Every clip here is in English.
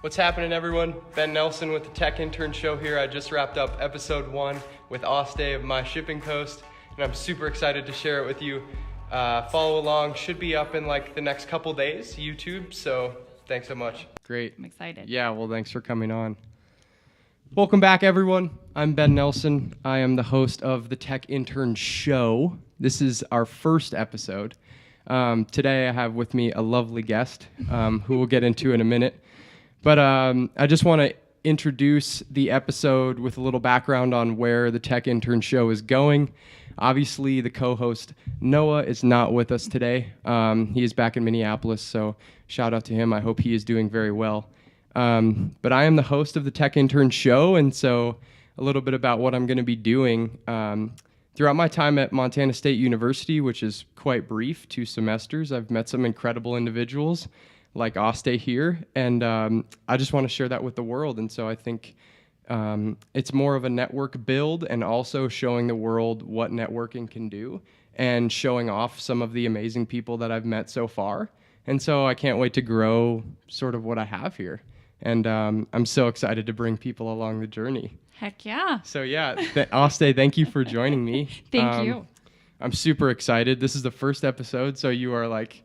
What's happening, everyone? Ben Nelson with the Tech Intern Show here. I just wrapped up episode 1 with Aaste of My Shipping Post, and I'm super excited to share it with you. Follow along. Should be up in like the next couple days, YouTube, so thanks so much. Great. I'm excited. Yeah, well, thanks for coming on. Welcome back, everyone. I'm Ben Nelson. I am the host of the Tech Intern Show. This is our first episode. Today I have with me a lovely guest who we'll get into in a minute. But I just want to introduce the episode with a little background on where the Tech Intern Show is going. Obviously, the co-host, Noah, is not with us today. He is back in Minneapolis, so shout out to him. I hope he is doing very well. But I am the host of the Tech Intern Show, and so a little bit about what I'm going to be doing. Throughout my time at Montana State University, which is quite brief, 2 semesters, I've met some incredible individuals like Aaste here, and I just want to share that with the world. And so I think it's more of a network build and also showing the world what networking can do and showing off some of the amazing people that I've met so far. And so I can't wait to grow sort of what I have here. And I'm so excited to bring people along the journey. Heck yeah. So yeah, Aaste, thank you for joining me. Thank you. I'm super excited. This is the first episode, so you are like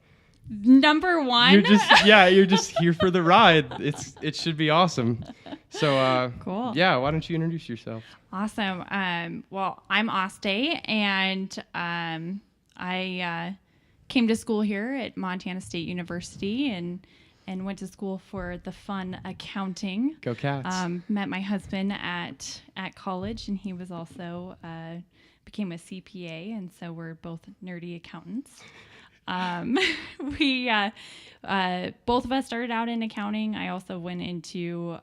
number 1. You're just here for the ride. It should be awesome. So cool. Yeah, why don't you introduce yourself? Awesome. Well, I'm Aaste, and I came to school here at Montana State University and went to school for the fun accounting. Go Cats. Met my husband at college, and he was also became a CPA, and so we're both nerdy accountants. We both of us started out in accounting. I also went into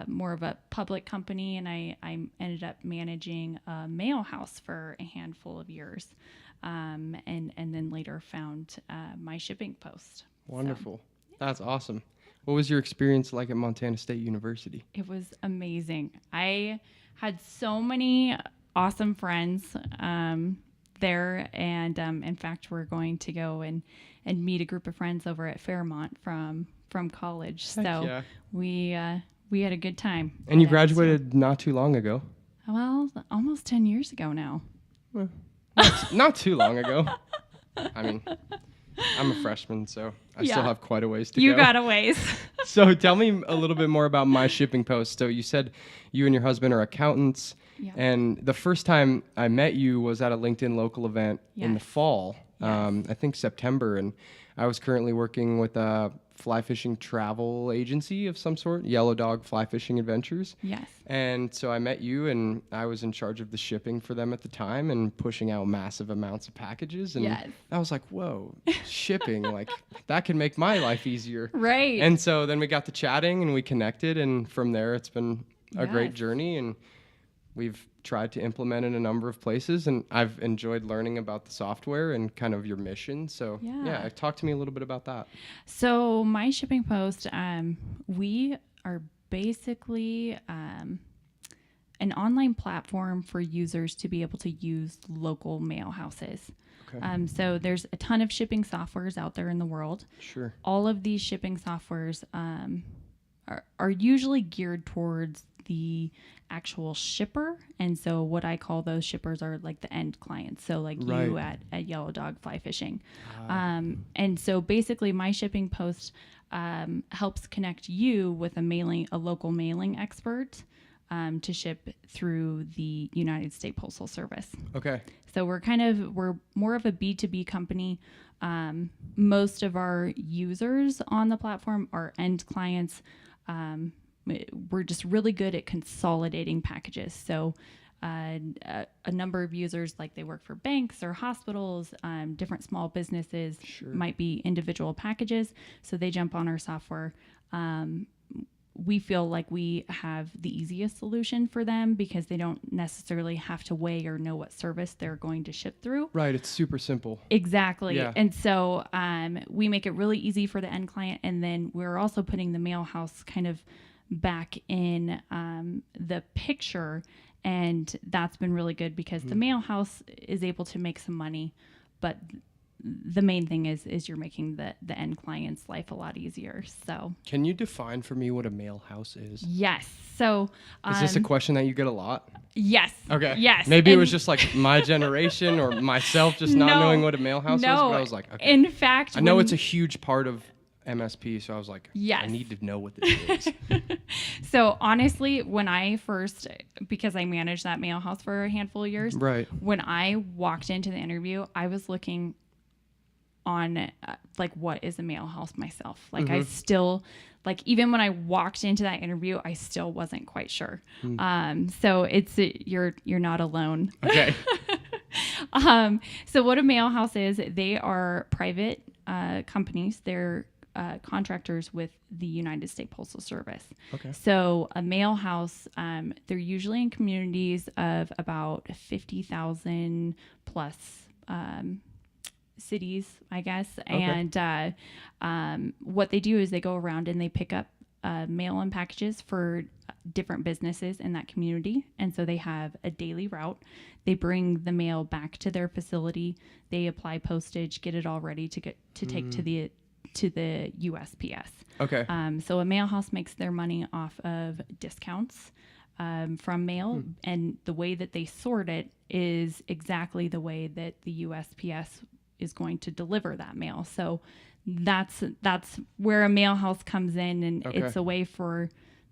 more of a public company, and I ended up managing a mail house for a handful of years, and then later found My Shipping Post. Wonderful. So, that's awesome. What was your experience like at Montana State University? It was amazing. I had so many awesome friends there, and in fact, we're going to go and meet a group of friends over at Fairmont from college. Heck so yeah. we had a good time. And you graduated not too long ago. Well, almost 10 years ago now. Well, not too long ago. I mean, I'm a freshman, so I still have quite a ways to go. You got a ways. So tell me a little bit more about My Shipping Post. So you said you and your husband are accountants. Yeah. And the first time I met you was at a LinkedIn local event in the fall, I think September. And I was currently working with a fly fishing travel agency of some sort, Yellow Dog Fly Fishing Adventures. Yes. And so I met you, and I was in charge of the shipping for them at the time and pushing out massive amounts of packages. And I was like, whoa, shipping, like that can make my life easier. Right. And so then we got to chatting and we connected, and from there it's been a great journey, and we've tried to implement in a number of places, and I've enjoyed learning about the software and kind of your mission. So talk to me a little bit about that. So My Shipping Post, we are basically an online platform for users to be able to use local mail houses. Okay. So there's a ton of shipping softwares out there in the world. Sure. All of these shipping softwares are usually geared towards the actual shipper, and so what I call those shippers are like the end clients, so like you at Yellow Dog Fly Fishing. And so basically My Shipping Post helps connect you with a local mailing expert to ship through the United States Postal Service. Okay. So we're more of a B2B company. Most of our users on the platform are end clients. We're just really good at consolidating packages. So a number of users, like they work for banks or hospitals, different small businesses, might be individual packages. So they jump on our software. We feel like we have the easiest solution for them because they don't necessarily have to weigh or know what service they're going to ship through. Right. It's super simple. Exactly. Yeah. And so we make it really easy for the end client. And then we're also putting the mail house kind of back in the picture, and that's been really good because the mail house is able to make some money, but the main thing is you're making the end client's life a lot easier. So Can you define for me what a mail house is? yes. So Is this a question that you get a lot? yes. Okay. Yes. Maybe it was just like my generation or myself just not knowing what a mail house was, but I was like, okay. In fact, I know it's a huge part of MSP, so I was like, Yes. I need to know what this is. So honestly, when I first, because I managed that mail house for a handful of years, Right. when I walked into the interview, I was looking on like, what is a mail house myself? Like I still, like, even when I walked into that interview, I still wasn't quite sure. So it's, you're not alone. Okay. So what a mail house is, they are private companies. They're contractors with the United States Postal Service. Okay. So a mail house, they're usually in communities of about 50,000 plus cities, I guess. Okay. And what they do is they go around and they pick up mail and packages for different businesses in that community. And so they have a daily route. They bring the mail back to their facility. They apply postage, get it all ready to take to the USPS. Okay. So a mail house makes their money off of discounts from mail, and the way that they sort it is exactly the way that the USPS is going to deliver that mail. So that's where a mail house comes in, and Okay. it's a way for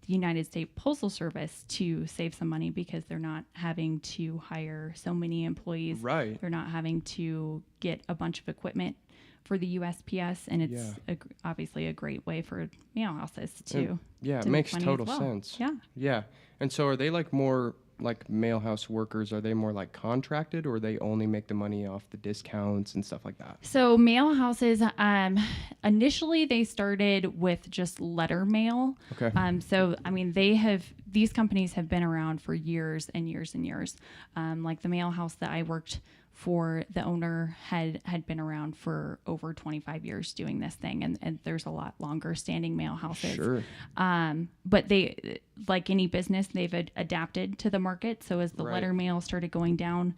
the United States Postal Service to save some money because they're not having to hire so many employees. Right. They're not having to get a bunch of equipment for the USPS, and it's obviously a great way for mail houses to Yeah, it to makes make money as total well. sense. Yeah. Yeah. And so are they like more like mail house workers? Are they more like contracted, or they only make the money off the discounts and stuff like that? So mail houses, initially they started with just letter mail. Okay. So I mean, these companies have been around for years and years and years. Like the mail house that I worked for, the owner had been around for over 25 years doing this thing, and there's a lot longer standing mail houses. Sure. But they, like any business, they've adapted to the market. So as the Right. letter mail started going down,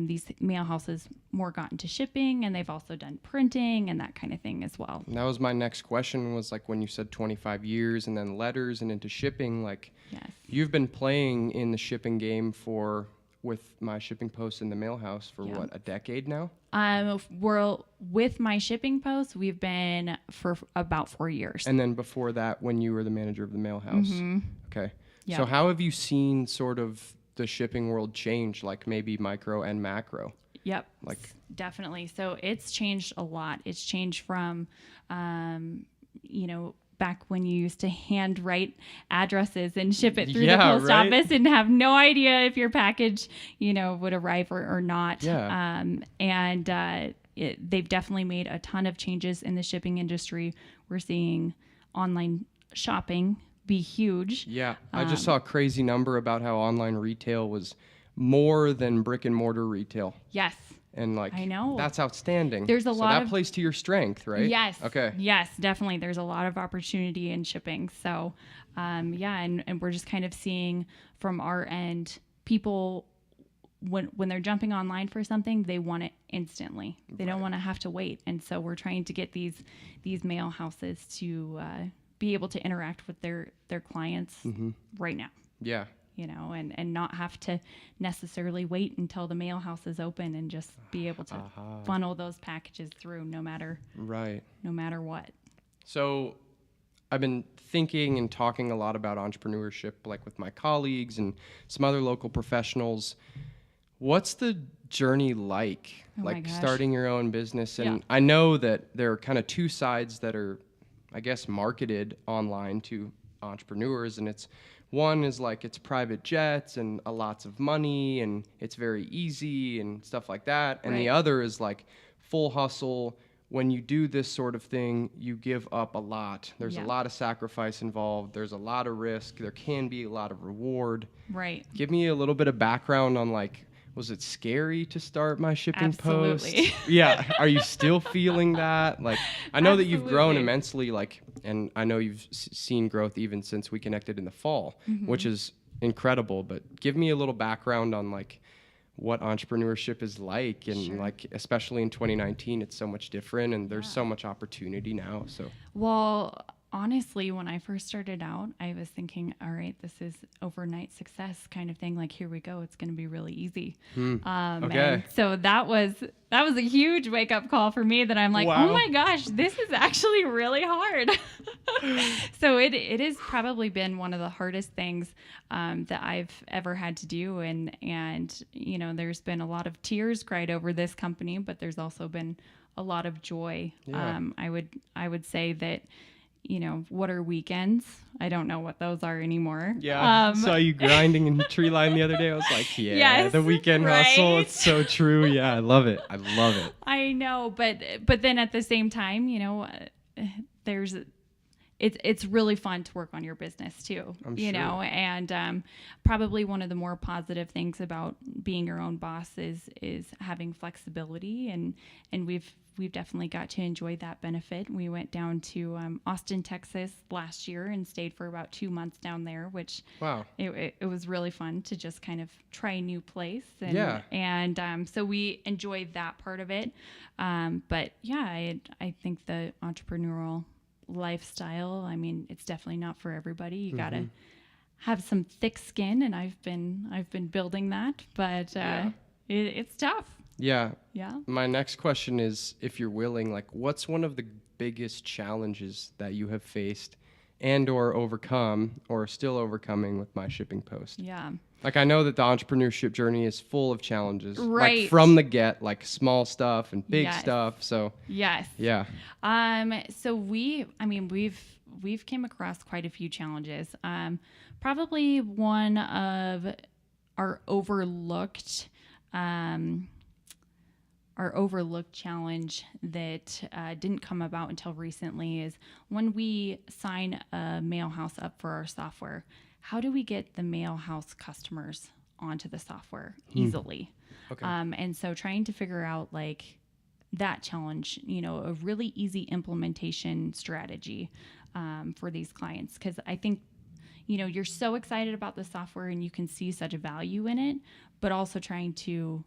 these mail houses more got into shipping, and they've also done printing and that kind of thing as well. And that was my next question, was like when you said 25 years and then letters and into shipping, like Yes. you've been playing in the shipping game with my shipping post in the mail house for Yeah. what, a decade now? We're with my shipping post, we've been for about 4 years. And then before that, when you were the manager of the mail house. Okay. Yep. So how have you seen sort of the shipping world change, like maybe micro and macro? Yep. Like- Definitely. So it's changed a lot. It's changed from, back when you used to handwrite addresses and ship it through the post right? office and have no idea if your package, would arrive or not. Yeah. They've definitely made a ton of changes in the shipping industry. We're seeing online shopping be huge. Yeah. I just saw a crazy number about how online retail was more than brick and mortar retail. Yes. And like, I know. that's outstanding. There's a lot that of- plays to your strength, right? Yes. Okay. Yes, definitely. There's a lot of opportunity in shipping. So, and we're just kind of seeing from our end, people when they're jumping online for something, they want it instantly. They don't want to have to wait. And so we're trying to get these mail houses to be able to interact with their clients right now. Yeah. And not have to necessarily wait until the mail house is open, and just be able to funnel those packages through no matter what. So I've been thinking and talking a lot about entrepreneurship, like with my colleagues and some other local professionals. What's the journey like? Oh my Like gosh. starting your own business? And Yeah. I know that there are kind of two sides that are, I guess, marketed online to entrepreneurs, and one is like it's private jets and lots of money and it's very easy and stuff like that. And the Right. other is like full hustle. When you do this sort of thing, you give up a lot. There's Yeah. a lot of sacrifice involved. There's a lot of risk. There can be a lot of reward. Right. Give me a little bit of background on like, was it scary to start my shipping Absolutely. post? Yeah. Are you still feeling that? Like, I know that you've grown Absolutely. immensely, like, and I know you've seen growth even since we connected in the fall, which is incredible. But give me a little background on like, what entrepreneurship is like, and Sure. like especially in 2019, it's so much different, and there's Yeah. so much opportunity now. So Well, honestly, when I first started out, I was thinking, all right, this is overnight success kind of thing. Like, here we go. It's going to be really easy. Okay. And so that was a huge wake up call for me, that I'm like, Wow. oh my gosh, this is actually really hard. So it has probably been one of the hardest things that I've ever had to do. And, you know, there's been a lot of tears cried over this company, but there's also been a lot of joy. Yeah. I would say that, you know, what are weekends? I don't know what those are anymore. yeah, I saw you grinding in the tree line the other day. I was like, yeah, Yes, the weekend hustle. right? It's so true. Yeah, I love it. I know, but then at the same time, you know, it's really fun to work on your business too, I'm you sure. know, and probably one of the more positive things about being your own boss is having flexibility, and we've definitely got to enjoy that benefit. We went down to Austin, Texas last year and stayed for about 2 months down there, which Wow. it was really fun to just kind of try a new place. And, Yeah. And so we enjoyed that part of it. But yeah, I think the entrepreneurial lifestyle, I mean, it's definitely not for everybody. You got to have some thick skin, and I've been building that, but it's tough. Yeah. Yeah. My next question is, if you're willing, like, what's one of the biggest challenges that you have faced and or overcome or still overcoming with My Shipping Post? Yeah. Like, I know that the entrepreneurship journey is full of challenges, Right. like from the get, like small stuff and big Yes. stuff. So Yes. yeah. So we've came across quite a few challenges. Probably one of our overlooked challenge that didn't come about until recently is when we sign a mail house up for our software. How do we get the mail house customers onto the software easily? Okay. And so trying to figure out like that challenge, you know, a really easy implementation strategy for these clients. Because I think, you know, you're so excited about the software and you can see such a value in it, but also trying to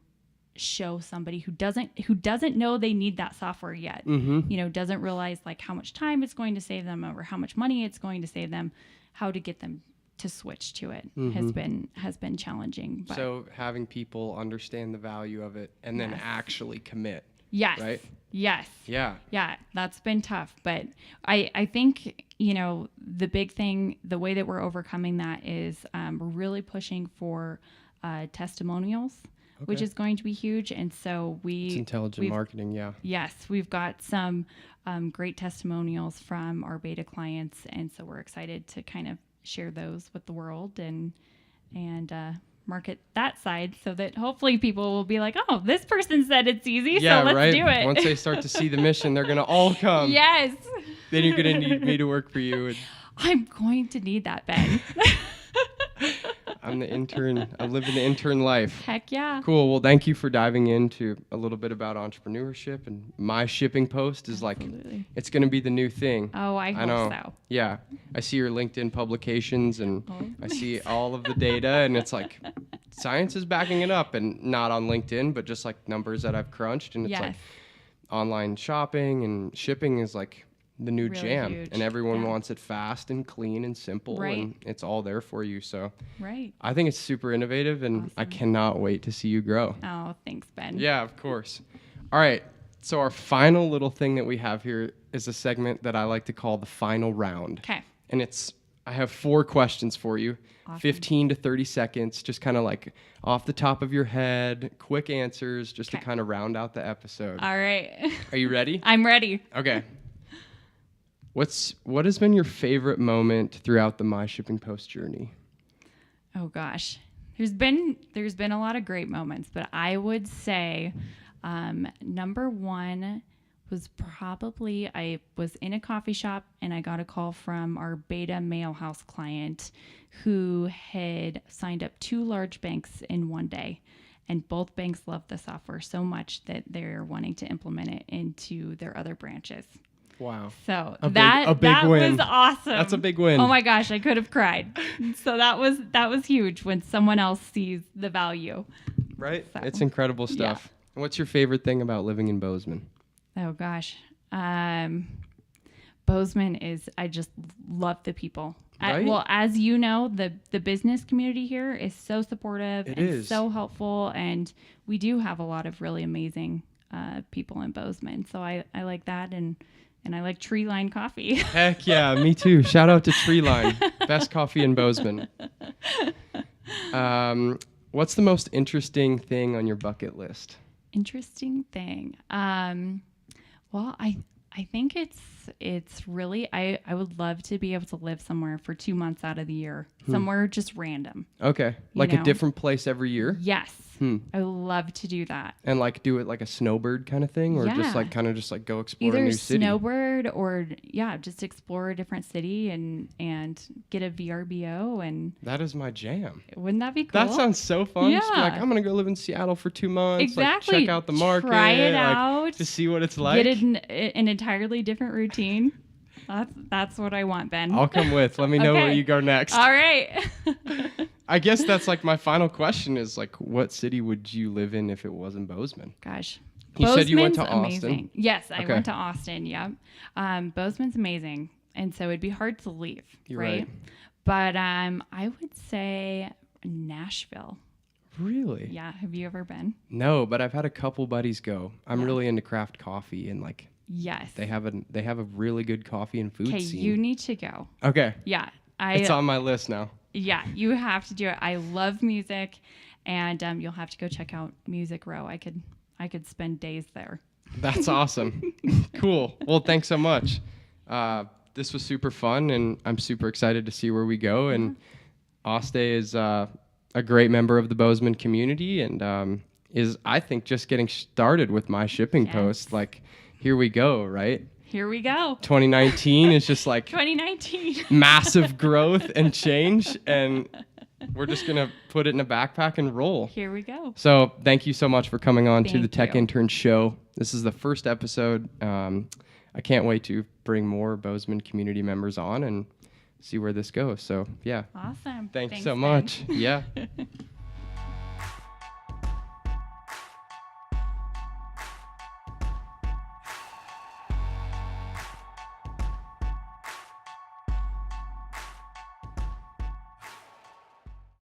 show somebody who doesn't know they need that software yet, you know, doesn't realize like how much time it's going to save them or how much money it's going to save them, how to get them to switch to it has been challenging. But So having people understand the value of it and then Yes. actually commit. yes, Right? yes, Yeah. yeah, that's been tough. But I think, you know, the big thing, the way that we're overcoming that is we're really pushing for testimonials, which Okay. is going to be huge. And so It's intelligent marketing. Yeah. Yes, we've got some great testimonials from our beta clients, and so we're excited to kind of share those with the world and market that side, so that hopefully people will be like, "Oh, this person said it's easy, Yeah, so let's right. do it." Once they start to see the mission, they're gonna all come. Yes, Then you're gonna need me to work for you. And I'm going to need that, Ben. I'm the intern. I live in the intern life. Heck yeah. Cool. Well, thank you for diving into a little bit about entrepreneurship. And My Shipping Post is Absolutely. like, it's going to be the new thing. Oh, I hope know. so. Yeah. I see your LinkedIn publications and Oh. I see all of the data, and it's like science is backing it up, and not on LinkedIn, but just like numbers that I've crunched. And it's like Yes. online shopping and shipping is like the new Really jam, huge. and everyone Yeah. wants it fast and clean and simple, Right. and it's all there for you. So Right. I think it's super innovative, and I Awesome. cannot wait to see you grow. Oh, thanks, Ben. Yeah, of course. All right. So our final little thing that we have here is a segment that I like to call the final round. Okay. And I have 4 questions for you. Awesome. 15 to 30 seconds, just kind of like off the top of your head, quick answers, just to Okay. kind of round out the episode. All right. Are you ready? I'm ready. Okay. What has been your favorite moment throughout the My Shipping Post journey? Oh gosh, there's been a lot of great moments, but I would say number one was probably I was in a coffee shop and I got a call from our beta mail house client who had signed up 2 large banks in one day, and both banks loved the software so much that they're wanting to implement it into their other branches. Wow. So A big that win. was awesome. That's a big win. Oh my gosh, I could have cried. So that was huge when someone else sees the value. Right? So, It's incredible stuff. And what's your favorite thing about living in Bozeman? Oh gosh. Bozeman is, I just love the people. Right? Well, as you know, the business community here is so supportive so helpful. And we do have a lot of really amazing people in Bozeman. So I like that. And I like Tree Line coffee. Heck yeah, me too. Shout out to Tree Line. Best coffee in Bozeman. What's the most interesting thing on your bucket list? Interesting thing. Well, I think it's really, I would love to be able to live somewhere for 2 months out of the year, somewhere just random. Okay. Like a different place every year? Yes. I would love to do that. And like do it like a snowbird kind of thing, or just like kind of just like go explore a new city? Either snowbird or just explore a different city and get a VRBO. And that is my jam. Wouldn't that be cool? That sounds so fun. Yeah. Just be like, I'm going to go live in Seattle for 2 months. Exactly. Like, check out the market. Try it out. To see what it's like. Get an entirely different routine. That's what I want, Ben. I'll come with. Let me know where you go next. All right. I guess that's like my final question is like, what city would you live in if it wasn't Bozeman? Gosh. You said you went to amazing. Austin. Yes, I went to Austin. Yeah. Bozeman's amazing. And so it'd be hard to leave. You're right. But I would say Nashville. Really? Yeah. Have you ever been? No, but I've had a couple buddies go. I'm really into craft coffee and like they have a really good coffee and food scene. Okay, you need to go. Okay. Yeah. It's on my list now. Yeah, you have to do it. I love music, and you'll have to go check out Music Row. I could spend days there. That's awesome. Cool. Well, thanks so much. This was super fun, and I'm super excited to see where we go. And Aaste is a great member of the Bozeman community, and is, I think, just getting started with my shipping post. Like, here we go, right? Here we go. 2019 is just like 2019 massive growth and change, and we're just gonna put it in a backpack and roll. Here we go. So thank you so much for coming on to the Tech Intern Show. This is the first episode. I can't wait to bring more Bozeman community members on and see where this goes. So yeah. Awesome. Thanks so much. Yeah.